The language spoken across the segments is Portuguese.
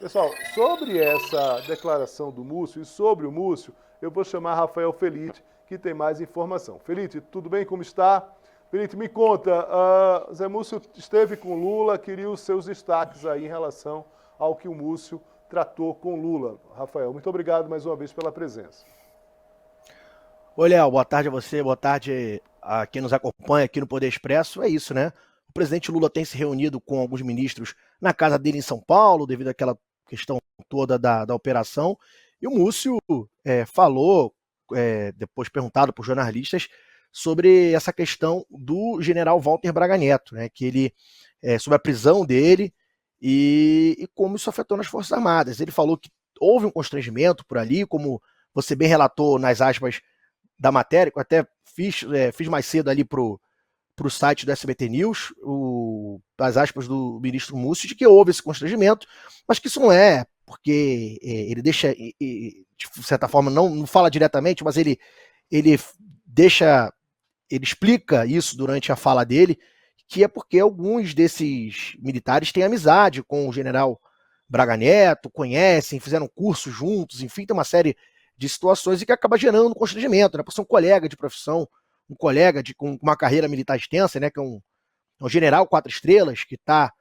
Pessoal, sobre essa declaração do Múcio e sobre o Múcio, eu vou chamar Rafael Felite, que tem mais informação. Felite, tudo bem? Como está? Felite, me conta, Zé Múcio esteve com Lula, queria os seus destaques aí em relação ao que o Múcio tratou com Lula. Rafael, muito obrigado mais uma vez pela presença. Oi, Léo, boa tarde a você, boa tarde a quem nos acompanha aqui no Poder Expresso. É isso, né? O presidente Lula tem se reunido com alguns ministros na casa dele em São Paulo, devido àquela questão toda da operação. E o Múcio falou, depois perguntado por jornalistas, sobre essa questão do general Walter Braga Neto, né? Que ele, sobre a prisão dele e como isso afetou nas Forças Armadas. Ele falou que houve um constrangimento por ali, como você bem relatou nas aspas da matéria, que eu até fiz mais cedo ali pro site do SBT News, as aspas do ministro Múcio, de que houve esse constrangimento, mas que isso não é porque ele deixa, de certa forma, não fala diretamente, mas ele deixa, ele explica isso durante a fala dele, que é porque alguns desses militares têm amizade com o general Braga Neto, conhecem, fizeram curso juntos, enfim, tem uma série de situações e que acaba gerando um constrangimento, né? Por ser um colega de profissão, um colega com uma carreira militar extensa, né? Que é um general 4 estrelas que está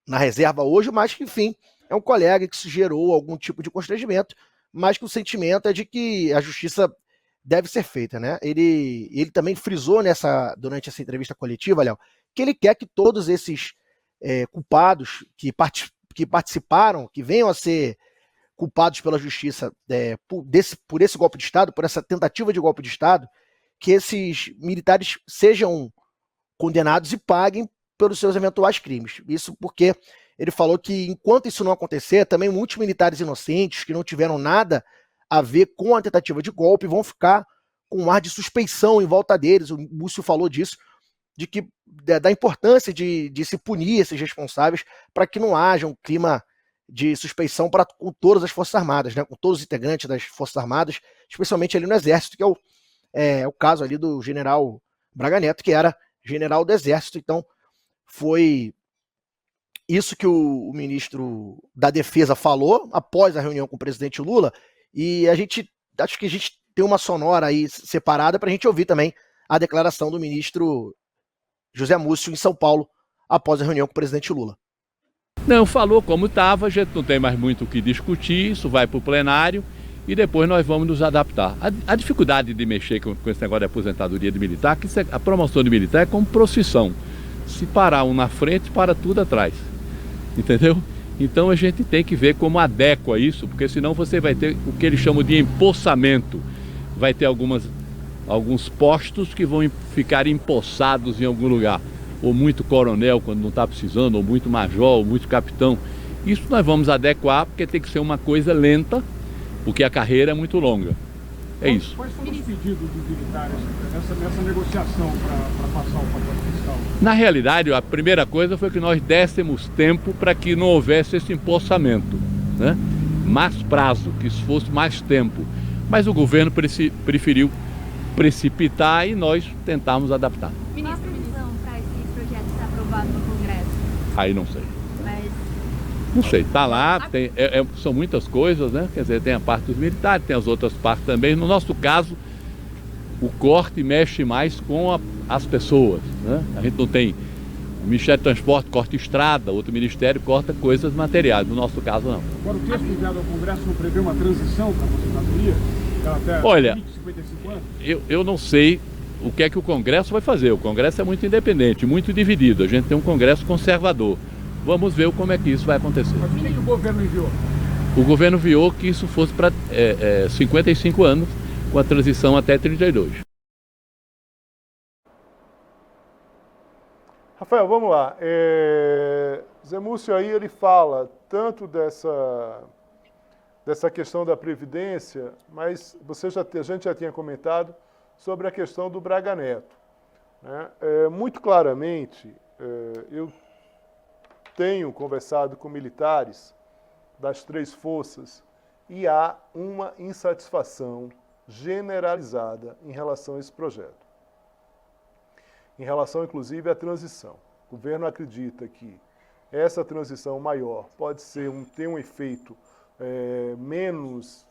na reserva hoje, mas que, enfim, é um colega que se gerou algum tipo de constrangimento, mas que o sentimento é de que a justiça deve ser feita, né? Ele também frisou durante essa entrevista coletiva, Léo, que ele quer que todos esses culpados que participaram, que venham a ser culpados pela justiça por esse golpe de Estado, por essa tentativa de golpe de Estado, que esses militares sejam condenados e paguem pelos seus eventuais crimes. Isso porque ele falou que, enquanto isso não acontecer, também muitos militares inocentes que não tiveram nada a ver com a tentativa de golpe vão ficar com um ar de suspeição em volta deles. O Múcio falou disso, da importância de se punir esses responsáveis para que não haja um clima de suspeição com todas as Forças Armadas, né, com todos os integrantes das Forças Armadas, especialmente ali no Exército, que é o caso ali do general Braga Neto, que era general do Exército. Então, foi isso que o ministro da Defesa falou após a reunião com o presidente Lula, e acho que a gente tem uma sonora aí separada para a gente ouvir também a declaração do ministro José Múcio em São Paulo após a reunião com o presidente Lula. Não, falou como estava, a gente não tem mais muito o que discutir, isso vai para o plenário e depois nós vamos nos adaptar. A dificuldade de mexer com esse negócio de aposentadoria de militar, que a promoção de militar é como profissão. Se parar um na frente, para tudo atrás. Entendeu? Então a gente tem que ver como adequa isso, porque senão você vai ter o que eles chamam de empossamento. Vai ter alguns postos que vão ficar empossados em algum lugar. Ou muito coronel quando não está precisando, ou muito major, ou muito capitão. Isso nós vamos adequar, porque tem que ser uma coisa lenta, porque a carreira é muito longa. É isso. Quais foram os pedidos dos militares nessa negociação para passar o pacote fiscal? Na realidade, a primeira coisa foi que nós dessemos tempo para que não houvesse esse empossamento, né? Mais prazo, que isso fosse mais tempo. Mas o governo preferiu precipitar e nós tentarmos adaptar. Ministro, para esse projeto ser aprovado no Congresso? Aí não sei. Mas... Não sei, tá lá, são muitas coisas, né? Quer dizer, tem a parte dos militares, tem as outras partes também. No nosso caso, o corte mexe mais com as pessoas, né? A gente não tem... O Ministério do Transporte corta estrada, outro ministério corta coisas materiais. No nosso caso, não. Agora, o texto enviado ao Congresso não prevê uma transição para a aposentadoria? Até olha, 20, 55 anos? Eu não sei o que é que o Congresso vai fazer. O Congresso é muito independente, muito dividido. A gente tem um Congresso conservador. Vamos ver como é que isso vai acontecer. Mas o que o governo enviou? O governo enviou que isso fosse para 55 anos, com a transição até 32. Rafael, vamos lá. Zé Múcio aí ele fala tanto dessa questão da Previdência, mas a gente já tinha comentado sobre a questão do Braga Neto, né? Muito claramente, eu tenho conversado com militares das três forças e há uma insatisfação generalizada em relação a esse projeto. Em relação, inclusive, à transição. O governo acredita que essa transição maior pode ter um efeito menos,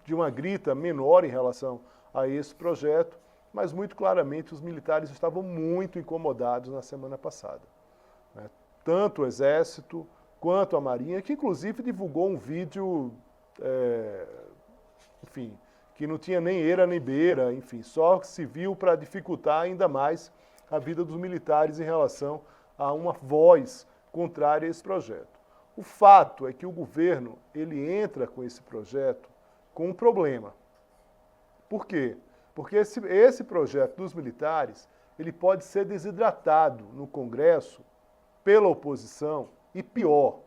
de uma grita menor em relação a esse projeto, mas muito claramente os militares estavam muito incomodados na semana passada, né? Tanto o Exército quanto a Marinha, que inclusive divulgou um vídeo, enfim, que não tinha nem eira nem beira, enfim, só se viu para dificultar ainda mais a vida dos militares em relação a uma voz contrária a esse projeto. O fato é que o governo, ele entra com esse projeto com um problema. Por quê? Porque esse projeto dos militares, ele pode ser desidratado no Congresso pela oposição e pior,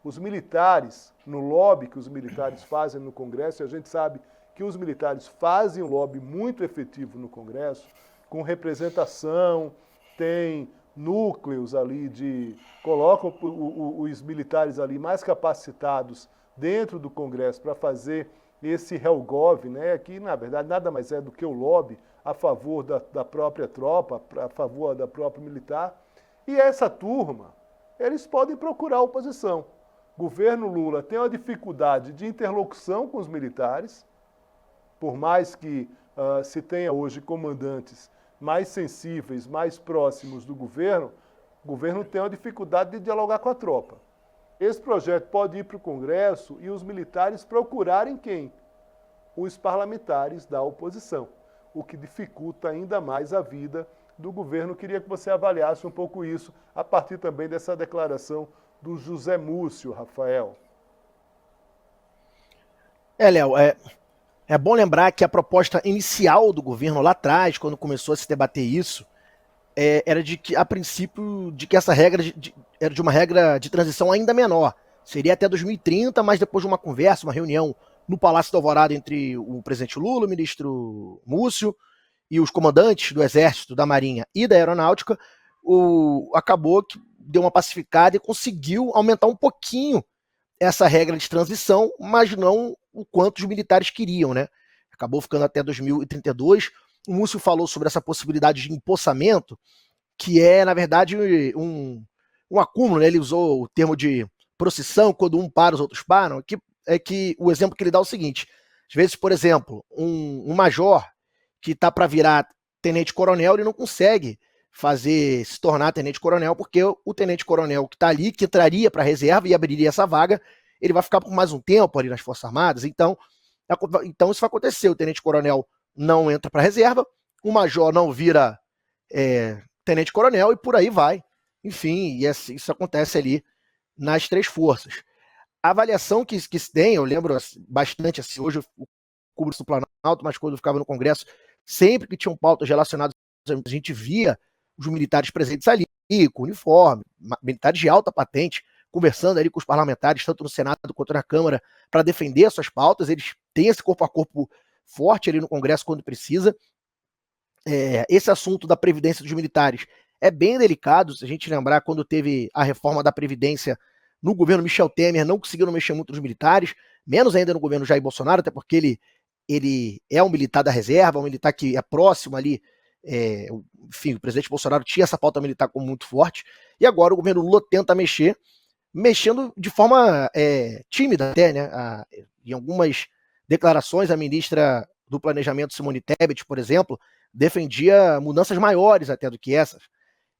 os militares, no lobby que os militares fazem no Congresso, e a gente sabe que os militares fazem um lobby muito efetivo no Congresso, com representação, tem núcleos ali colocam os militares ali mais capacitados dentro do Congresso para fazer esse Helgov, né, que na verdade nada mais é do que o lobby a favor da própria tropa, a favor da própria militar. E essa turma, eles podem procurar oposição. O governo Lula tem uma dificuldade de interlocução com os militares, por mais que se tenha hoje comandantes mais sensíveis, mais próximos do governo, o governo tem uma dificuldade de dialogar com a tropa. Esse projeto pode ir para o Congresso e os militares procurarem quem? Os parlamentares da oposição, o que dificulta ainda mais a vida do governo. Queria que você avaliasse um pouco isso, a partir também dessa declaração do José Múcio, Rafael. Léo, é bom lembrar que a proposta inicial do governo lá atrás, quando começou a se debater isso, era de que, a princípio, de que essa regra era de uma regra de transição ainda menor. Seria até 2030, mas depois de uma conversa, uma reunião no Palácio da Alvorada entre o presidente Lula, o ministro Múcio e os comandantes do Exército, da Marinha e da Aeronáutica, acabou que deu uma pacificada e conseguiu aumentar um pouquinho essa regra de transição, mas não o quanto os militares queriam, né? Acabou ficando até 2032. O Múcio falou sobre essa possibilidade de empossamento, que é, na verdade, um acúmulo, né? Ele usou o termo de procissão, quando um para, os outros param, que o exemplo que ele dá é o seguinte: às vezes, por exemplo, um major que está para virar tenente-coronel, ele não consegue se tornar tenente-coronel, porque o tenente-coronel que está ali, que entraria para a reserva e abriria essa vaga, ele vai ficar por mais um tempo ali nas Forças Armadas. Então isso vai acontecer. O tenente-coronel não entra para a reserva, o major não vira tenente-coronel e por aí vai. Enfim, isso acontece ali nas três forças. A avaliação que se tem, eu lembro bastante, assim, hoje eu cubro isso do Planalto, mas quando eu ficava no Congresso, sempre que tinham pautas relacionadas, a gente via os militares presentes ali, com uniforme, militares de alta patente, conversando ali com os parlamentares, tanto no Senado quanto na Câmara, para defender as suas pautas. Eles têm esse corpo a corpo forte ali no Congresso quando precisa. Esse assunto da Previdência dos militares é bem delicado. Se a gente lembrar, quando teve a reforma da Previdência no governo Michel Temer, não conseguiram mexer muito nos militares, menos ainda no governo Jair Bolsonaro, até porque ele é um militar da reserva, um militar que é próximo ali. Enfim, o presidente Bolsonaro tinha essa pauta militar como muito forte, e agora o governo Lula tenta mexendo de forma tímida até, né? Em algumas declarações, a ministra do Planejamento, Simone Tebet, por exemplo, defendia mudanças maiores até do que essas.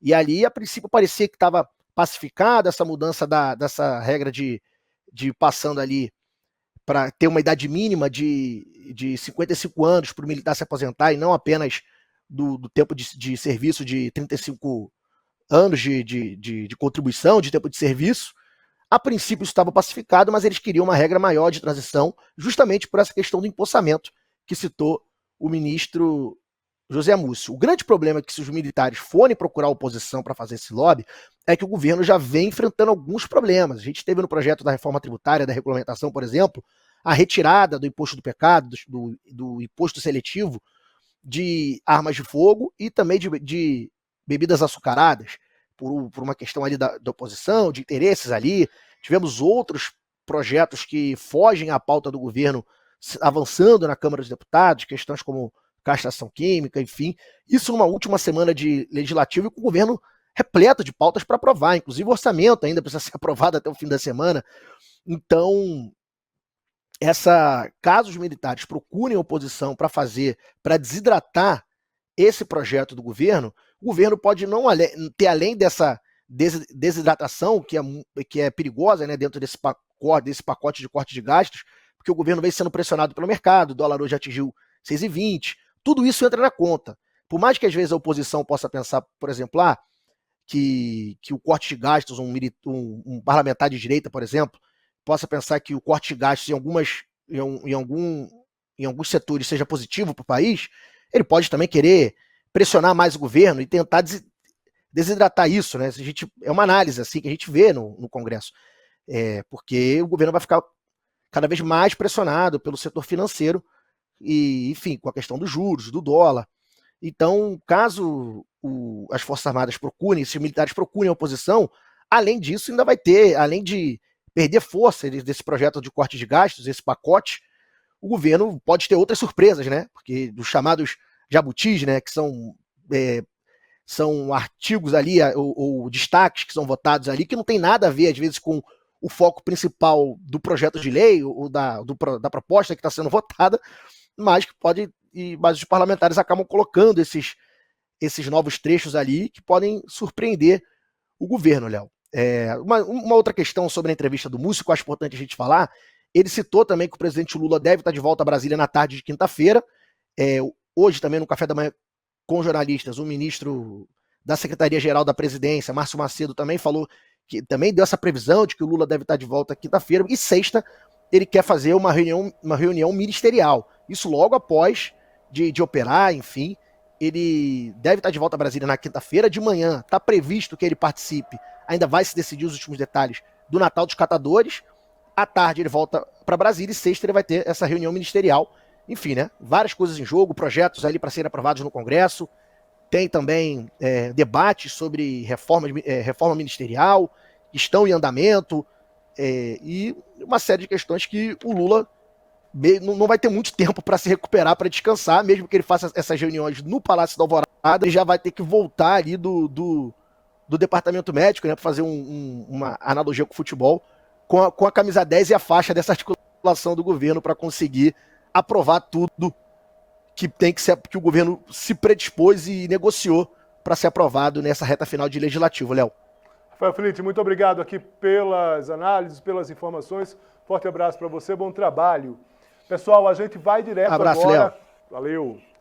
E ali, a princípio, parecia que estava pacificada essa mudança dessa regra de passando ali para ter uma idade mínima de 55 anos para o militar se aposentar, e não apenas do tempo de serviço de 35 anos de contribuição, de tempo de serviço. A princípio isso estava pacificado, mas eles queriam uma regra maior de transição, justamente por essa questão do empossamento que citou o ministro José Múcio. O grande problema é que, se os militares forem procurar oposição para fazer esse lobby, é que o governo já vem enfrentando alguns problemas. A gente teve no projeto da reforma tributária, da regulamentação, por exemplo, a retirada do imposto do pecado, do imposto seletivo de armas de fogo e também de bebidas açucaradas, por uma questão ali da oposição, de interesses ali. Tivemos outros projetos que fogem à pauta do governo avançando na Câmara dos Deputados, questões como castração química, enfim. Isso numa última semana de legislativo, e com o governo repleto de pautas para aprovar, inclusive o orçamento ainda precisa ser aprovado até o fim da semana. Então, caso os militares procurem oposição para desidratar esse projeto do governo, o governo pode não ter, além dessa desidratação, que é perigosa, né, dentro desse pacote de corte de gastos, porque o governo vem sendo pressionado pelo mercado, o dólar hoje atingiu 6,20, tudo isso entra na conta. Por mais que às vezes a oposição possa pensar, por exemplo, que o corte de gastos, um parlamentar de direita, por exemplo, possa pensar que o corte de gastos em alguns setores seja positivo para o país, ele pode também querer pressionar mais o governo e tentar desidratar isso, né? É uma análise assim que a gente vê no Congresso, porque o governo vai ficar cada vez mais pressionado pelo setor financeiro e, enfim, com a questão dos juros, do dólar. Então, caso as Forças Armadas procurem, se os militares procurem a oposição, além disso, ainda vai ter, além de perder força desse projeto de corte de gastos, esse pacote, o governo pode ter outras surpresas, né? Porque dos chamados jabutis, né, que são artigos ali, ou destaques que são votados ali, que não tem nada a ver, às vezes, com o foco principal do projeto de lei, ou da proposta que está sendo votada, mas os parlamentares acabam colocando esses novos trechos ali que podem surpreender o governo, Léo. Uma outra questão sobre a entrevista do Múcio, que eu acho importante a gente falar, ele citou também que o presidente Lula deve estar de volta a Brasília na tarde de quinta-feira. Hoje também no café da manhã com jornalistas, o ministro da Secretaria-Geral da Presidência, Márcio Macedo, também falou que também deu essa previsão de que o Lula deve estar de volta quinta-feira, e sexta ele quer fazer uma reunião ministerial. Isso logo após de operar, enfim. Ele deve estar de volta a Brasília na quinta-feira. De manhã está previsto que ele participe, ainda vai se decidir os últimos detalhes, do Natal dos Catadores. À tarde ele volta para Brasília e sexta ele vai ter essa reunião ministerial. Enfim, né? Várias coisas em jogo, projetos ali para serem aprovados no Congresso. Tem também debates sobre reforma ministerial, que estão em andamento, e uma série de questões que o Lula não vai ter muito tempo para se recuperar, para descansar, mesmo que ele faça essas reuniões no Palácio da Alvorada, ele já vai ter que voltar ali do departamento médico, né, para fazer uma analogia com o futebol, com a camisa 10 e a faixa dessa articulação do governo para conseguir aprovar tudo que que o governo se predispôs e negociou para ser aprovado nessa reta final de legislativo, Léo. Rafael Flitt, muito obrigado aqui pelas análises, pelas informações. Forte abraço para você, bom trabalho. Pessoal, a gente vai direto abraço, agora. Léo. Valeu.